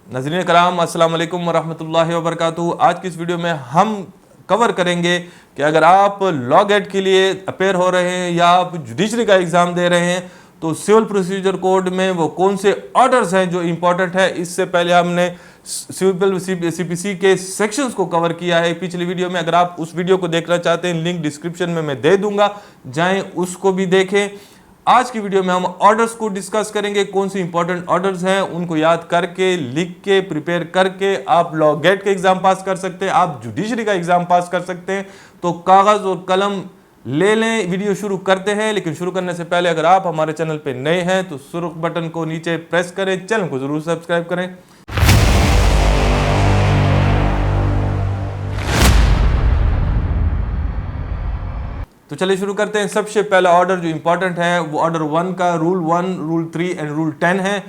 नाज़रीन कराम अस्सलाम वालेकुम वरहमतुल्लाहि वबरकातुहू। आज की इस वीडियो में हम कवर करेंगे कि अगर आप लॉ गेट के लिए अपेयर हो रहे हैं या आप जुडिशरी का एग्ज़ाम दे रहे हैं तो सिविल प्रोसीजर कोड में वो कौन से ऑर्डर्स हैं जो इम्पोर्टेंट है। इससे पहले हमने सिविल सीपीसी के सेक्शंस को कवर किया है पिछली वीडियो में। अगर आप उस वीडियो को देखना चाहते हैं लिंक डिस्क्रिप्शन में मैं दे दूंगा, जाएं उसको भी देखें। आज की वीडियो में हम ऑर्डर्स को डिस्कस करेंगे, कौन सी इंपॉर्टेंट ऑर्डर्स हैं उनको याद करके लिख के प्रिपेयर करके आप लॉ गेट के एग्जाम पास कर सकते हैं, आप जुडिशरी का एग्जाम पास कर सकते हैं। तो कागज और कलम ले लें, वीडियो शुरू करते हैं। लेकिन शुरू करने से पहले अगर आप हमारे चैनल पे नए हैं तो सुर्ख बटन को नीचे प्रेस करें, चैनल को जरूर सब्सक्राइब करें। तो चलिए शुरू करते हैं। सबसे पहला ऑर्डर जो इंपॉर्टेंट है वो ऑर्डर 1 का रूल 1, रूल 3 एंड रूल 10 है।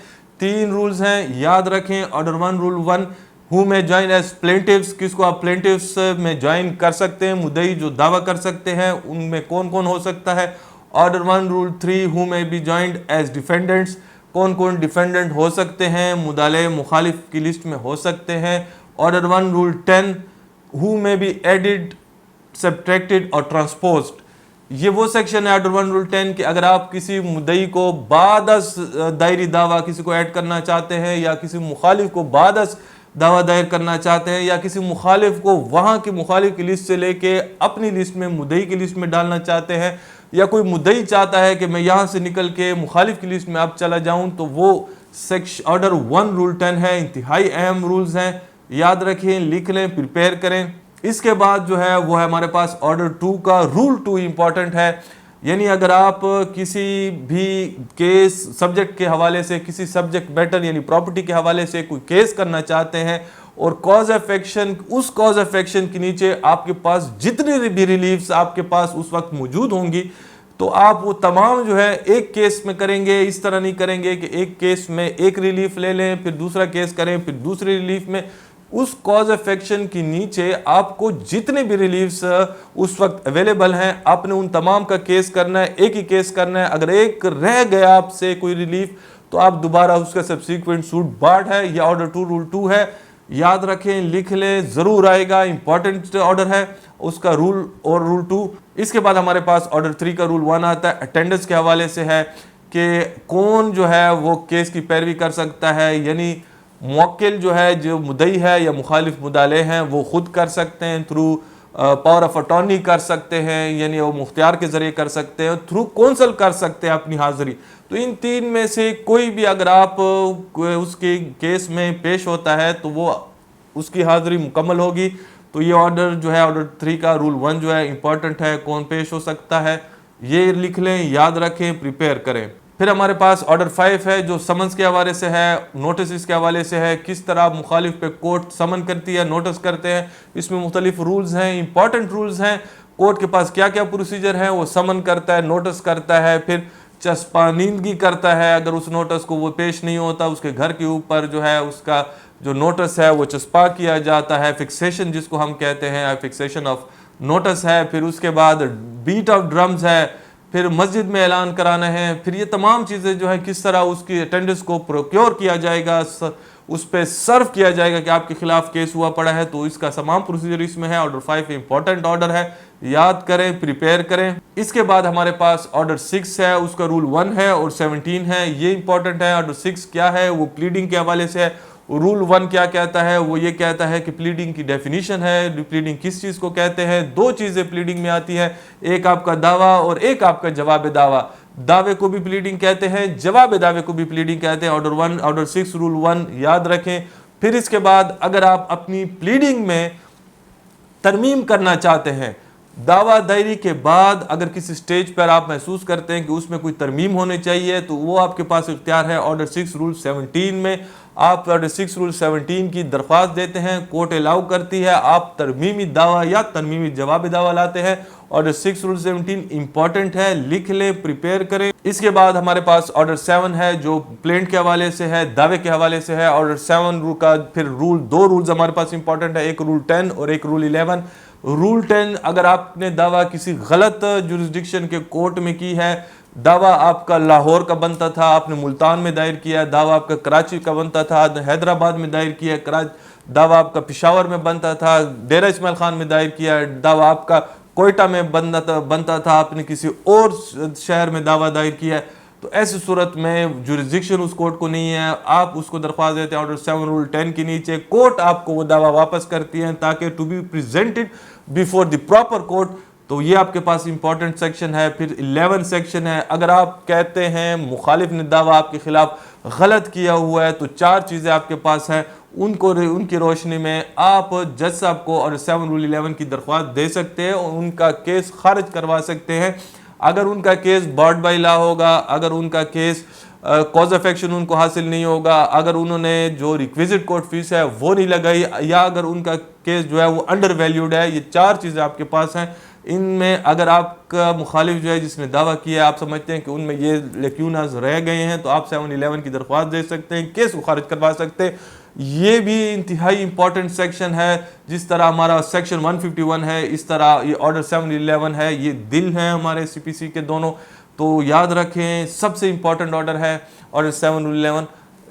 3 रूल्स हैं, याद रखें। ऑर्डर 1 रूल 1, हु में ज्वाइन एज प्लेंटिव्स, किसको आप प्लेंटिव्स में ज्वाइन कर सकते हैं, मुद्दई जो दावा कर सकते हैं उनमें कौन कौन हो सकता है। ऑर्डर 1 रूल 3, हु में बी ज्वाइंड एज डिफेंडेंट्स, कौन कौन डिफेंडेंट हो सकते हैं, मुदाले मुखालिफ की लिस्ट में हो सकते हैं। ऑर्डर 1 रूल 10, हु में बी एडिड, सब्ट्रैक्टेड और ट्रांसपोज्ड। ये वो सेक्शन है ऑर्डर 1 रूल 10 कि अगर आप किसी मुद्दई को बादस दायरी दावा किसी को ऐड करना चाहते हैं या किसी मुखालिफ को बादस दावा दायर करना चाहते हैं या किसी मुखालिफ को वहाँ की मुखालिफ की लिस्ट से लेके अपनी लिस्ट में मुद्दई की लिस्ट में डालना चाहते हैं, या कोई मुद्दई चाहता है कि मैं यहाँ से निकल के मुखालिफ की लिस्ट में अब चला जाऊँ, तो वो सेक्शन ऑर्डर 1 रूल 10 है। इंतहाई अहम रूल्स हैं, याद रखें, लिख लें, प्रिपेयर करें। इसके बाद जो है वो है हमारे पास ऑर्डर 2 का रूल 2 इंपॉर्टेंट है। यानी अगर आप किसी भी केस सब्जेक्ट के हवाले से, किसी सब्जेक्ट मैटर यानी प्रॉपर्टी के हवाले से कोई केस करना चाहते हैं और कॉज ऑफ एक्शन, उस कॉज ऑफ एक्शन के नीचे आपके पास जितनी भी रिलीफ्स आपके पास उस वक्त मौजूद होंगी तो आप वो तमाम जो है एक केस में करेंगे। इस तरह नहीं करेंगे कि एक केस में एक रिलीफ ले लें फिर दूसरा केस करें फिर दूसरी रिलीफ में। उस कॉज ऑफ एक्शन के नीचे आपको जितने भी रिलीफ्स उस वक्त अवेलेबल हैं आपने उन तमाम का केस करना है, एक ही केस करना है। अगर एक रह गया आपसे कोई रिलीफ तो आप दोबारा उसका सब्सिक्वेंट सूट बार्ड है। यह ऑर्डर 2 रूल 2 है, याद रखें, लिख लें, जरूर आएगा, इंपॉर्टेंट ऑर्डर है उसका रूल और रूल 2। इसके बाद हमारे पास ऑर्डर 3 का रूल 1 आता है, अटेंडेंस के हवाले से है कि कौन जो है वो केस की पैरवी कर सकता है। यानी मुवक्किल जो है, जो मुद्दई है या मुखालिफ मुदाले हैं वो खुद कर सकते हैं, थ्रू पावर ऑफ अटॉर्नी कर सकते हैं, यानी वो मुख्तियार के ज़रिए कर सकते हैं, थ्रू कौंसल कर सकते हैं अपनी हाज़िरी। तो इन 3 में से कोई भी अगर आप उसके केस में पेश होता है तो वो उसकी हाज़िरी मुकम्मल होगी। तो ये ऑर्डर जो है ऑर्डर 3 का रूल 1 जो है इंपॉर्टेंट है, कौन पेश हो सकता है ये लिख लें, याद रखें, प्रिपेयर करें। फिर हमारे पास ऑर्डर 5 है जो समन्स के हवाले से है, नोटिस के हवाले से है, किस तरह आप मुखालिफ पे कोर्ट समन करती है, नोटिस करते हैं। इसमें मुख्तलिफ रूल्स हैं, इंपॉर्टेंट रूल्स हैं। कोर्ट के पास क्या क्या प्रोसीजर है, वो समन करता है, नोटिस करता है, फिर चस्पानीदगी करता है। अगर उस नोटिस को वो पेश नहीं होता उसके घर के ऊपर जो है उसका जो नोटिस है वो चस्पा किया जाता है, फिक्सेशन जिसको हम कहते हैं, फिक्सेशन ऑफ नोटिस है। फिर उसके बाद बीट ऑफ ड्रम्स है, फिर मस्जिद में ऐलान कराना है। फिर ये तमाम चीज़ें जो है किस तरह उसकी अटेंडेंस को प्रोक्योर किया जाएगा, उस पर सर्व किया जाएगा कि आपके खिलाफ केस हुआ पड़ा है, तो इसका तमाम प्रोसीजर इसमें है। ऑर्डर 5 इंपॉर्टेंट ऑर्डर है, याद करें, प्रिपेयर करें। इसके बाद हमारे पास ऑर्डर 6 है, उसका रूल 1 है और 17 है, ये इंपॉर्टेंट है। ऑर्डर 6 क्या है, वो प्लीडिंग के हवाले से है। रूल 1 क्या कहता है, वो ये कहता है कि प्लीडिंग की डेफिनेशन है, प्लीडिंग किस चीज़ को कहते हैं। 2 चीज़ें प्लीडिंग में आती है, एक आपका दावा और एक आपका जवाब दावा। दावे को भी प्लीडिंग कहते हैं, जवाब दावे को भी प्लीडिंग कहते हैं। ऑर्डर 6 रूल 1 याद रखें। फिर इसके बाद अगर आप अपनी प्लीडिंग में तरमीम करना चाहते हैं, दावा दायरी के बाद अगर किसी स्टेज पर आप महसूस करते हैं कि उसमें कोई तरमीम होनी चाहिए तो वो आपके पास इख्तियार है। ऑर्डर 6 रूल 17 में आप ऑर्डर 6 रूल 17 की दरख्वास्त देते हैं, कोर्ट अलाउ करती है, आप तरमीमी दावा या तरमीमी जवाब दावा लाते हैं। ऑर्डर 6 रूल 17 इंपॉर्टेंट है, लिख लें, प्रिपेयर करें। इसके बाद हमारे पास ऑर्डर 7 है जो प्लेंट के हवाले से है, दावे के हवाले से है। ऑर्डर 7 रूल का फिर रूल 2 रूल्स हमारे पास इंपॉर्टेंट है, एक रूल 10 और एक रूल 11। रूल 10 अगर आपने दावा किसी गलत जुरिस्डिक्शन के कोर्ट में की है دعویٰ آپ کا لاہور کا بنتا تھا، آپ نے ملتان میں دائر کیا. دعویٰ آپ کا کراچی کا بنتا تھا، حیدرآباد میں دائر کیا. دعویٰ آپ کا پشاور میں بنتا تھا، ڈیرہ اسماعیل خان میں دائر کیا. دعویٰ آپ کا کوئٹہ میں بنتا تھا، آپ نے کسی اور شہر میں دعویٰ دائر کیا. تو ایسی صورت میں جورسڈکشن اس کورٹ کو نہیں ہے. آپ اس کو درخواست دیتے ہیں آرڈر 7 رول 10 کے نیچے. کورٹ آپ کو وہ دعویٰ واپس کرتی ہے تاکہ to be presented before the proper court. تو یہ آپ کے پاس امپورٹنٹ سیکشن ہے. پھر 11 سیکشن ہے. اگر آپ کہتے ہیں مخالف نے دعویٰ آپ کے خلاف غلط کیا ہوا ہے تو 4 چیزیں آپ کے پاس ہیں. ان کی روشنی میں آپ جج صاحب کو اور 7 رول 11 کی درخواست دے سکتے ہیں اور ان کا کیس خارج کروا سکتے ہیں. اگر ان کا کیس بارڈ بائی لا ہوگا، اگر ان کا case cause of action in کو حاصل نہیں ہوگا، اگر انہوں نے جو ریکویزٹ کورٹ فیس ہے وہ نہیں لگائی، یا اگر ان کا کیس جو ہے وہ انڈر ویلیوڈ ہے، یہ 4 چیزیں آپ کے پاس ہیں. ان میں اگر آپ کا مخالف جو ہے جس نے دعویٰ کیا ہے آپ سمجھتے ہیں کہ ان میں یہ لیکیوناز رہ گئے ہیں تو آپ 711 کی درخواست دے سکتے ہیں، کیس کو خارج کروا سکتے ہیں. یہ بھی انتہائی امپورٹنٹ سیکشن ہے. جس طرح ہمارا سیکشن 151 ہے اس طرح یہ آرڈر 711 ہے. یہ دل ہیں ہمارے سی پی سی کے دونوں. تو یاد رکھیں سب سے امپورٹنٹ آرڈر ہے آرڈر 711.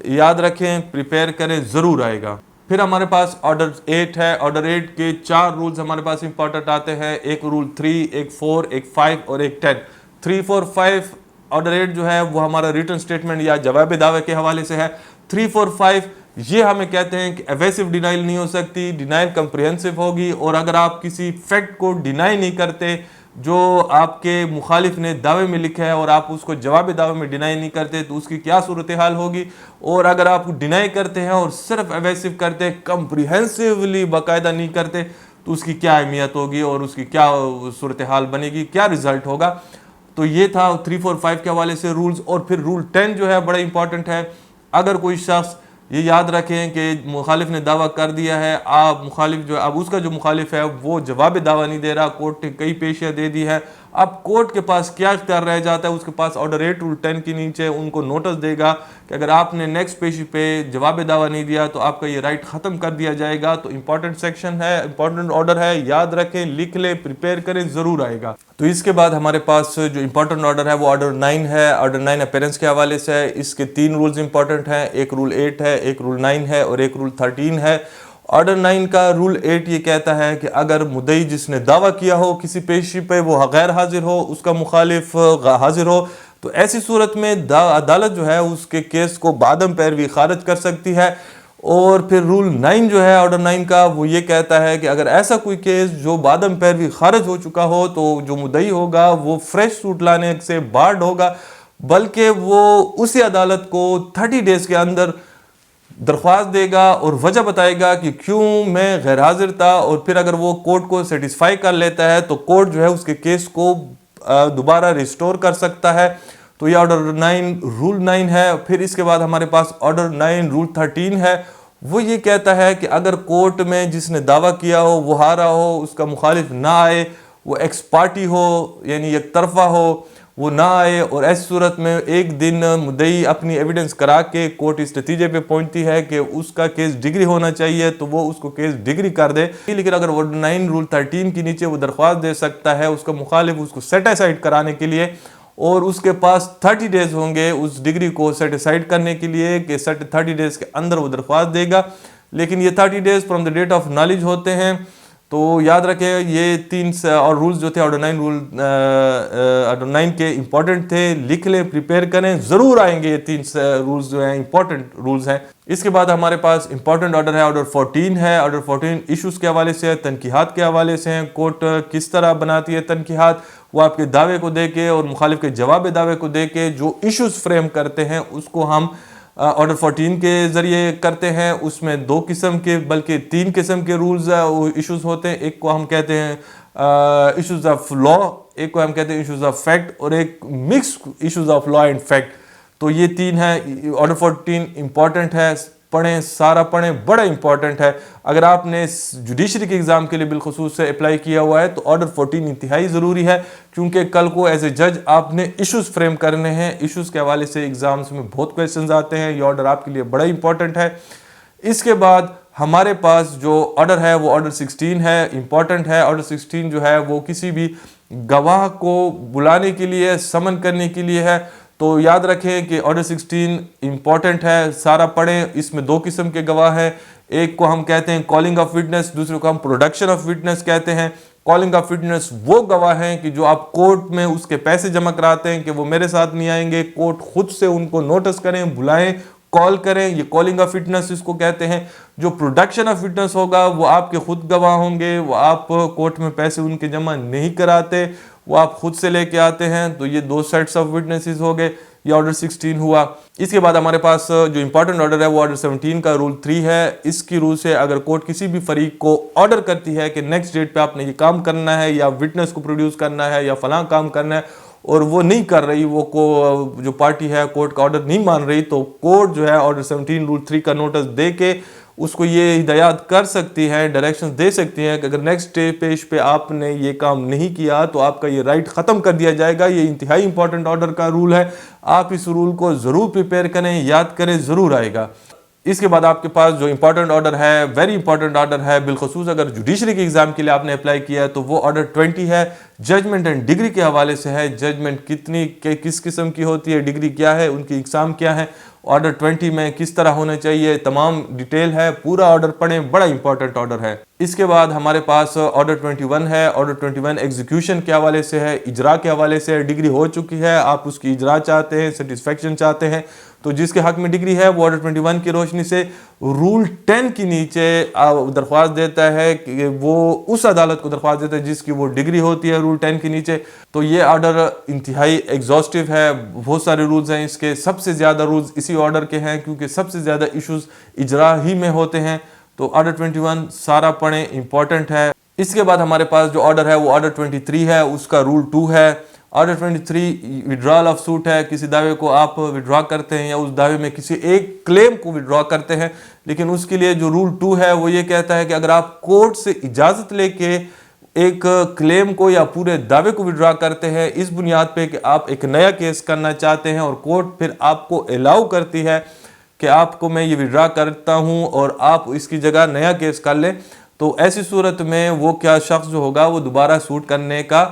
یاد رکھیں، پریپیئر کریں، ضرور آئے گا. پھر ہمارے پاس آرڈر 8 ہے. آرڈر 8 کے 4 رولز ہمارے پاس امپورٹنٹ آتے ہیں. ایک رول 3، ایک 4، ایک 5 اور ایک 10. 3، 4، 5 آرڈر 8 جو ہے وہ ہمارا ریٹن سٹیٹمنٹ یا جواب دعوے کے حوالے سے ہے. 3، 4، 5 یہ ہمیں کہتے ہیں کہ ایویسو ڈینائل نہیں ہو سکتی، ڈینائل کمپریہنسو ہوگی. اور اگر آپ کسی فیکٹ کو ڈینائی نہیں کرتے جو آپ کے مخالف نے دعوے میں لکھا ہے اور آپ اس کو جواب دعوے میں ڈینائی نہیں کرتے تو اس کی کیا صورتحال ہوگی. اور اگر آپ ڈینائی کرتے ہیں اور صرف ایویسو کرتے ہیں، کمپریہنسولی باقاعدہ نہیں کرتے، تو اس کی کیا اہمیت ہوگی اور اس کی کیا صورتحال بنے گی، کیا رزلٹ ہوگا. تو یہ تھا 3، 4، 5 کے حوالے سے رولز. اور پھر رول 10 جو ہے بڑا امپورٹنٹ ہے. اگر کوئی شخص، یہ یاد رکھیں کہ مخالف نے دعویٰ کر دیا ہے، آپ مخالف جو اب اس کا جو مخالف ہے وہ جواب دعویٰ نہیں دے رہا، کورٹ نے کئی پیشیاں دے دی ہے. اب کورٹ کے پاس کیا اختیار رہ جاتا ہے، اس کے پاس آرڈر 8 رول 10 کے نیچے ان کو نوٹس دے گا کہ اگر آپ نے نیکسٹ پیشی پہ جواب دعویٰ نہیں دیا تو آپ کا یہ رائٹ ختم کر دیا جائے گا. تو امپورٹنٹ سیکشن ہے، امپورٹنٹ آرڈر ہے. یاد رکھیں، لکھ لیں، پریپیئر کریں، ضرور آئے گا. تو اس کے بعد ہمارے پاس جو امپورٹنٹ آرڈر ہے وہ آرڈر 9 ہے. آرڈر 9 اپیرنس کے حوالے سے ہے. اس کے 3 رولز امپورٹنٹ ہیں. ایک رول 8 ہے، ایک رول 9 ہے اور ایک رول 13 ہے. آرڈر 9 کا رول 8 یہ کہتا ہے کہ اگر مدعی جس نے دعویٰ کیا ہو کسی پیشی پہ وہ غیر حاضر ہو، اس کا مخالف حاضر ہو، تو ایسی صورت میں عدالت جو ہے اس کے کیس کو بعدم پیروی خارج کر سکتی ہے. اور پھر رول 9 جو ہے آرڈر 9 کا وہ یہ کہتا ہے کہ اگر ایسا کوئی کیس جو بعدم پیروی خارج ہو چکا ہو تو جو مدعی ہوگا وہ فریش سوٹ لانے سے بارڈ ہوگا، بلکہ وہ اسی عدالت کو 30 ڈیز کے اندر درخواست دے گا اور وجہ بتائے گا کہ کیوں میں غیر حاضر تھا. اور پھر اگر وہ کورٹ کو سیٹسفائی کر لیتا ہے تو کورٹ جو ہے اس کے کیس کو دوبارہ ریسٹور کر سکتا ہے. تو یہ آرڈر 9 رول 9 ہے. پھر اس کے بعد ہمارے پاس آرڈر 9 رول 13 ہے. وہ یہ کہتا ہے کہ اگر کورٹ میں جس نے دعویٰ کیا ہو وہ ہارا ہو، اس کا مخالف نہ آئے، وہ ایکس پارٹی ہو یعنی یک طرفہ ہو، وہ نہ آئے، اور ایسی صورت میں ایک دن مدعی اپنی ایویڈنس کرا کے کورٹ اس نتیجے پہ پہنچتی ہے کہ اس کا کیس ڈگری ہونا چاہیے تو وہ اس کو کیس ڈگری کر دے. لیکن اگر وہ 9 رول 13 کے نیچے وہ درخواست دے سکتا ہے اس کا مخالف اس کو سیٹ اسائڈ کرانے کے لیے، اور اس کے پاس 30 ڈیز ہوں گے اس ڈگری کو سیٹ اسائڈ کرنے کے لیے کہ 30 ڈیز کے اندر وہ درخواست دے گا. لیکن یہ 30 days from the date of knowledge ہوتے ہیں. تو یاد رکھیں یہ 3 اور رولز جو تھے آرڈر 9 کے امپورٹنٹ تھے. لکھ لیں، پریپیئر کریں، ضرور آئیں گے. یہ 3 رولز جو ہیں امپورٹنٹ رولز ہیں. اس کے بعد ہمارے پاس امپورٹنٹ آرڈر ہے آرڈر 14 ہے. آرڈر 14 ایشوز کے حوالے سے ہے، تنقیحات کے حوالے سے ہیں. کورٹ کس طرح بناتی ہے تنقیحات، وہ آپ کے دعوے کو دے کے اور مخالف کے جواب دعوے کو دے کے جو ایشوز فریم کرتے ہیں اس کو ہم آرڈر 14 کے ذریعے کرتے ہیں. اس میں 2 قسم کے بلکہ 3 قسم کے رولز ایشوز ہوتے ہیں. ایک کو ہم کہتے ہیں ایشوز آف لا، ایک کو ہم کہتے ہیں ایشوز آف فیکٹ، اور ایک mix issues of law and fact. تو یہ 3 ہیں. آرڈر 14 امپورٹنٹ ہے، پڑھیں، سارا پڑھیں، بڑا امپورٹنٹ ہے. اگر آپ نے جوڈیشری کے ایگزام کے لیے بالخصوص سے اپلائی کیا ہوا ہے تو آرڈر 14 انتہائی ضروری ہے، کیونکہ کل کو ایز اے جج آپ نے ایشوز فریم کرنے ہیں. ایشوز کے حوالے سے ایگزامز میں بہت کویسچنز آتے ہیں. یہ آرڈر آپ کے لیے بڑا امپورٹنٹ ہے. اس کے بعد ہمارے پاس جو آرڈر ہے وہ آرڈر 16 ہے، امپورٹنٹ ہے. آرڈر 16 جو ہے وہ کسی بھی गवाह को बुलाने के लिए, समन करने के लिए है। तो याद रखें कि ऑर्डर 16 इम्पॉर्टेंट है, सारा पढ़ें। इसमें दो किस्म के गवाह हैं, एक को हम कहते हैं कॉलिंग ऑफ विटनेस, दूसरे को हम प्रोडक्शन ऑफ विटनेस कहते हैं। कॉलिंग ऑफ विटनेस वो गवाह हैं कि जो आप कोर्ट में उसके पैसे जमा कराते हैं कि वो मेरे साथ नहीं आएंगे, कोर्ट खुद से उनको नोटिस करें, बुलाएं, कॉल करें, ये कॉलिंग ऑफ विटनेस इसको कहते हैं। जो प्रोडक्शन ऑफ विटनेस होगा वो आपके खुद गवाह होंगे, वो आप कोर्ट में पैसे उनके जमा नहीं कराते, वो आप खुद से लेके आते हैं। तो ये दो सेट्स ऑफ विटनेसेस हो गए, ये ऑर्डर 16 हुआ। इसके बाद हमारे पास जो इंपॉर्टेंट ऑर्डर है वो ऑर्डर 17 का रूल 3 है। इसकी रूल से अगर कोर्ट किसी भी फरीक को ऑर्डर करती है कि नेक्स्ट डेट पे आपने ये काम करना है या विटनेस को प्रोड्यूस करना है या फलां काम करना है, और वो नहीं कर रही, वो जो पार्टी है कोर्ट का ऑर्डर नहीं मान रही, तो कोर्ट जो है ऑर्डर 17 रूल 3 का नोटिस दे के उसको ये हिदायत कर सकती है, डायरेक्शंस दे सकती हैं कि अगर नेक्स्ट डे पेश पे आपने ये काम नहीं किया तो आपका ये राइट ख़त्म कर दिया जाएगा। ये इंतहाई इंपॉर्टेंट ऑर्डर का रूल है, आप इस रूल को ज़रूर प्रिपेयर करें, याद करें, ज़रूर आएगा। इसके बाद आपके पास जो इंपॉर्टेंट ऑर्डर है, वेरी इंपॉर्टेंट ऑर्डर है, बिलखसूस अगर जुडिशरी के एग्जाम के लिए आपने अप्लाई किया है तो वो ऑर्डर 20 है, जजमेंट एंड डिग्री के हवाले से है। जजमेंट किस किस्म की होती है, डिग्री क्या है, उनकी एग्जाम क्या है, ऑर्डर 20 में किस तरह होना चाहिए, तमाम डिटेल है, पूरा ऑर्डर पढ़ें, बड़ा इंपॉर्टेंट ऑर्डर है। इसके बाद हमारे पास ऑर्डर 21 है। ऑर्डर 21 एग्जीक्यूशन के हवाले से है, इजरा के हवाले से है। डिग्री हो चुकी है, आप उसकी इजरा चाहते हैं, सेटिस्फेक्शन चाहते हैं, तो जिसके हक में डिग्री है वो ऑर्डर 21 की रोशनी से रूल 10 के नीचे दरख्वास्त देता है कि वो उस अदालत को दरख्वास्त देता है जिसकी वो डिग्री होती है रूल 10 के नीचे। तो ये ऑर्डर इंतहाई एग्जॉस्टिव है, बहुत सारे रूल्स हैं इसके, सबसे ज़्यादा रूल्स इसी ऑर्डर के हैं क्योंकि सबसे ज़्यादा इश्यूज इजरा ही में होते हैं। तो ऑर्डर 21 सारा पढ़ें, इंपॉर्टेंट है। इसके बाद हमारे पास जो ऑर्डर है वो ऑर्डर 23 है, उसका रूल 2 है। ऑर्डर 23 विड्रॉल ऑफ सूट है, किसी दावे को आप विड्रॉ करते हैं या उस दावे में किसी एक क्लेम को विड्रॉ करते हैं, लेकिन उसके लिए जो रूल 2 है वो ये कहता है कि अगर आप कोर्ट से इजाज़त लेके एक क्लेम को या पूरे दावे को विड्रॉ करते हैं इस बुनियाद पे कि आप एक नया केस करना चाहते हैं और कोर्ट फिर आपको अलाउ करती है कि आपको मैं ये विड्रॉ करता हूँ और आप इसकी जगह नया केस कर लें, तो ऐसी सूरत में वो क्या शख्स जो होगा वो दोबारा सूट करने का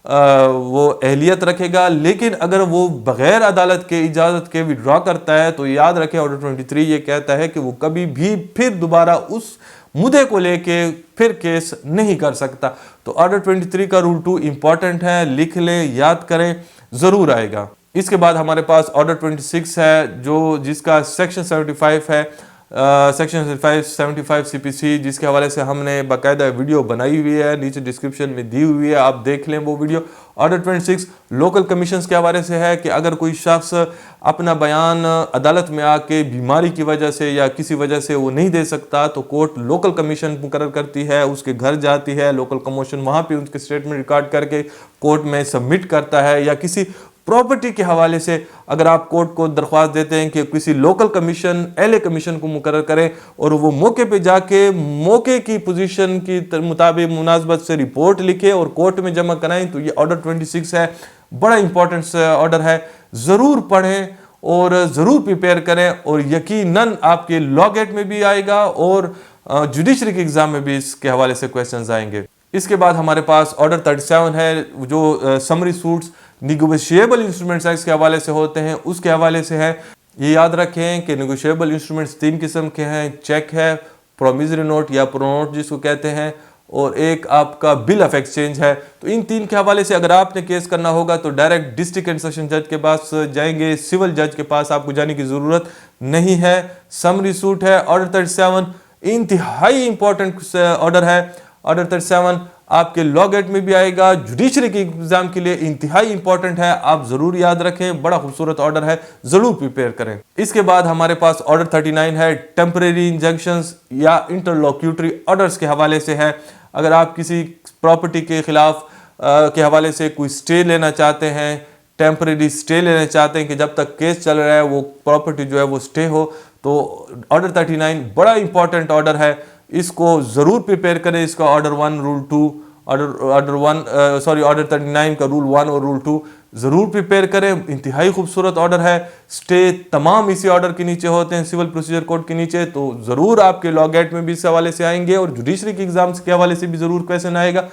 वो अहलियत रखेगा। लेकिन अगर वो बग़ैर अदालत के इजाज़त के विड्रॉ करता है तो याद रखें ऑर्डर 23 ये कहता है कि वो कभी भी फिर दोबारा उस मुद्दे को लेके फिर केस नहीं कर सकता। तो ऑर्डर 23 का रूल 2 इंपॉर्टेंट है, लिख लें, याद करें, ज़रूर आएगा। इसके बाद हमारे पास ऑर्डर 26 है जो जिसका सेक्शन 75 है, सेक्शन 75 CPC, जिसके हवाले से हमने बाकायदा वीडियो बनाई हुई है, नीचे डिस्क्रिप्शन में दी हुई है, आप देख लें वो वीडियो। ऑर्डर 26 लोकल कमीशंस के हवाले से है कि अगर कोई शख्स अपना बयान अदालत में आके बीमारी की वजह से या किसी वजह से वो नहीं दे सकता तो कोर्ट लोकल कमीशन मुकर्रर करती है, उसके घर जाती है, लोकल कमीशन वहाँ पे उसके स्टेटमेंट रिकॉर्ड करके कोर्ट में सबमिट करता है। या किसी प्रॉपर्टी के हवाले से अगर आप कोर्ट को दरख्वास्त देते हैं कि किसी लोकल कमीशन एलए कमीशन को मुकर्रर करें और वो मौके पे जाके मौके की पोजीशन की मुताबिक मुनासबत से रिपोर्ट लिखे और कोर्ट में जमा कराएं, तो ये ऑर्डर 26 है, बड़ा इंपॉर्टेंट ऑर्डर है, ज़रूर पढ़ें और ज़रूर प्रिपेयर करें और यकीनन आपके लॉ गेट में भी आएगा और जुडिशरी के एग्ज़ाम में भी इसके हवाले से क्वेश्चन आएंगे। इसके बाद हमारे पास ऑर्डर 37 है जो summary suits negotiable instruments act के हवाले से होते हैं, उसके हवाले से है। ये याद रखें कि निगोशिएबल इंस्ट्रूमेंट्स 3 किस्म के हैं, चेक है, प्रोमिसरी नोट या प्रोनोट जिसको कहते हैं, और एक आपका बिल ऑफ एक्सचेंज है। तो इन 3 के हवाले से अगर आपने केस करना होगा तो डायरेक्ट डिस्ट्रिक्ट एंड सेशन जज के पास जाएंगे, सिविल जज के पास आपको जाने की ज़रूरत नहीं है। समरी सूट है ऑर्डर 37, इंतहाई इंपॉर्टेंट ऑर्डर है। ऑर्डर 37 आपके लॉ गेट में भी आएगा, जुडिशरी के एग्जाम के लिए इंतहाई इंपॉर्टेंट है, आप जरूर याद रखें, बड़ा खूबसूरत ऑर्डर है, जरूर प्रिपेयर करें। इसके बाद हमारे पास ऑर्डर 39 है, टेम्परेरी इंजंक्शंस या इंटरलॉक्यूटरी ऑर्डर्स के हवाले से है। अगर आप किसी प्रॉपर्टी के खिलाफ के हवाले से कोई स्टे लेना चाहते हैं, टेम्परेरी स्टे लेना चाहते हैं कि जब तक केस चल रहा है वो प्रॉपर्टी जो है वो स्टे हो, तो ऑर्डर 39 बड़ा इंपॉर्टेंट ऑर्डर है, इसको ज़रूर प्रिपेयर करें। इसका ऑर्डर 1 रूल 2 ऑर्डर 39 का रूल 1 और रूल 2 ज़रूर प्रिपेयर करें, इंतहाई खूबसूरत ऑर्डर है। स्टे तमाम इसी ऑर्डर के नीचे होते हैं, सिविल प्रोसीजर कोड के नीचे, तो ज़रूर आपके लॉ गेट में भी इस हवाले से आएंगे और जुडिशरी के एग्जाम्स के हवाले से भी ज़रूर क्वेश्चन आएगा,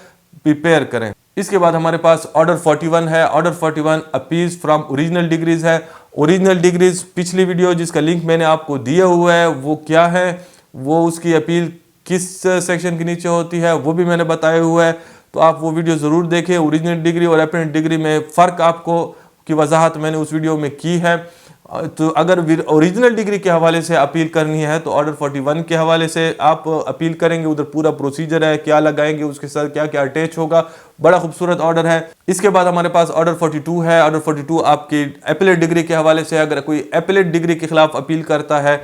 प्रिपेयर करें। इसके बाद हमारे पास ऑर्डर 41 है। Order 41 appeals from original degrees है। ओरिजिनल डिग्रीज पिछली वीडियो जिसका लिंक मैंने आपको दिया हुआ है वो क्या है, वो उसकी अपील किस सेक्शन के नीचे होती है वो भी मैंने बताया हुआ है, तो आप वो वीडियो ज़रूर देखें। ओरिजिनल डिग्री और अपीलेंट डिग्री में फ़र्क आपको की वजाहत मैंने उस वीडियो में की है। तो अगर ओरिजिनल डिग्री के हवाले से अपील करनी है तो ऑर्डर 41 के हवाले से आप अपील करेंगे। उधर पूरा प्रोसीजर है, क्या लगाएंगे, उसके साथ क्या क्या अटैच होगा, बड़ा खूबसूरत ऑर्डर है। इसके बाद हमारे पास ऑर्डर 42 है। ऑर्डर 42 आपकी अपीलेट डिग्री के हवाले से, अगर कोई अपीलेट डिग्री के खिलाफ अपील करता है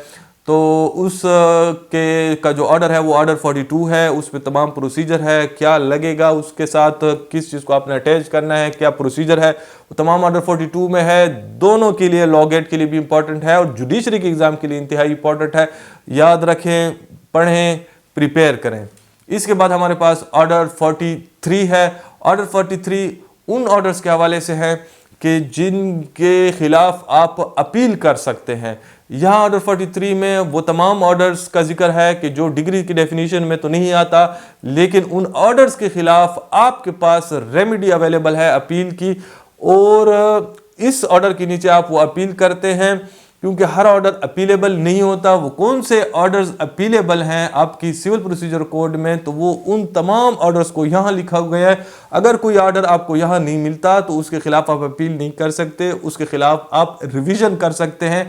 तो उस के का जो ऑर्डर है वो ऑर्डर 42 है। उसमें तमाम प्रोसीजर है, क्या लगेगा उसके साथ, किस चीज़ को आपने अटैच करना है, क्या प्रोसीजर है, वो तमाम ऑर्डर 42 में है। दोनों के लिए, लॉ गेट के लिए भी इंपॉर्टेंट है और जुडिशरी के एग्ज़ाम के लिए इंतहाई इंपॉर्टेंट है। याद रखें, पढ़ें, प्रिपेयर करें। इसके बाद हमारे पास ऑर्डर 43 है। ऑर्डर 43 उन ऑर्डर्स के हवाले से है कि जिनके खिलाफ आप अपील कर सकते हैं। यहाँ ऑर्डर 43 में वो तमाम ऑर्डर्स का जिक्र है कि जो डिग्री की डेफिनेशन में तो नहीं आता, लेकिन उन ऑर्डर्स के खिलाफ आपके पास रेमेडी अवेलेबल है अपील की, और इस ऑर्डर के नीचे आप वो अपील करते हैं। क्योंकि हर ऑर्डर अपीलेबल नहीं होता, वो कौन से ऑर्डर्स अपीलेबल हैं आपकी सिविल प्रोसीजर कोड में, तो वो उन तमाम ऑर्डर्स को यहाँ लिखा गया है। अगर कोई ऑर्डर आपको यहाँ नहीं मिलता तो उसके खिलाफ आप अपील नहीं कर सकते, उसके खिलाफ आप रिवीजन कर सकते हैं।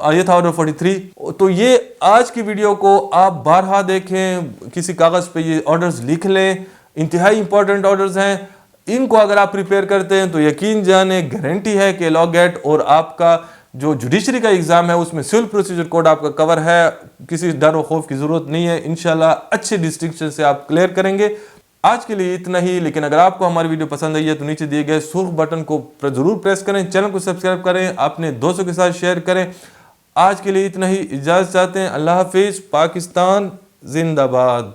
ये था ऑर्डर 43। तो ये आज की वीडियो को आप बारहा देखें, किसी कागज़ पे ये ऑर्डर्स लिख लें, इंतहाई इंपॉर्टेंट ऑर्डर्स हैं। इनको अगर आप प्रिपेयर करते हैं तो यकीन जाने, गारंटी है कि लॉ गेट और आपका जो जुडिशरी का एग्ज़ाम है उसमें सिविल प्रोसीजर कोड आपका कवर है। किसी डर और खौफ की ज़रूरत नहीं है, इंशाल्लाह अच्छे डिस्टिंक्शन से आप क्लियर करेंगे। आज के लिए इतना ही, लेकिन अगर आपको हमारी वीडियो पसंद आई है तो नीचे दिए गए सुर्ख बटन को ज़रूर प्रेस करें, चैनल को सब्सक्राइब करें, अपने दोस्तों के साथ शेयर करें। आज के लिए इतना ही, इजाज़त चाहते हैं। अल्लाह हाफिज़। पाकिस्तान जिंदाबाद।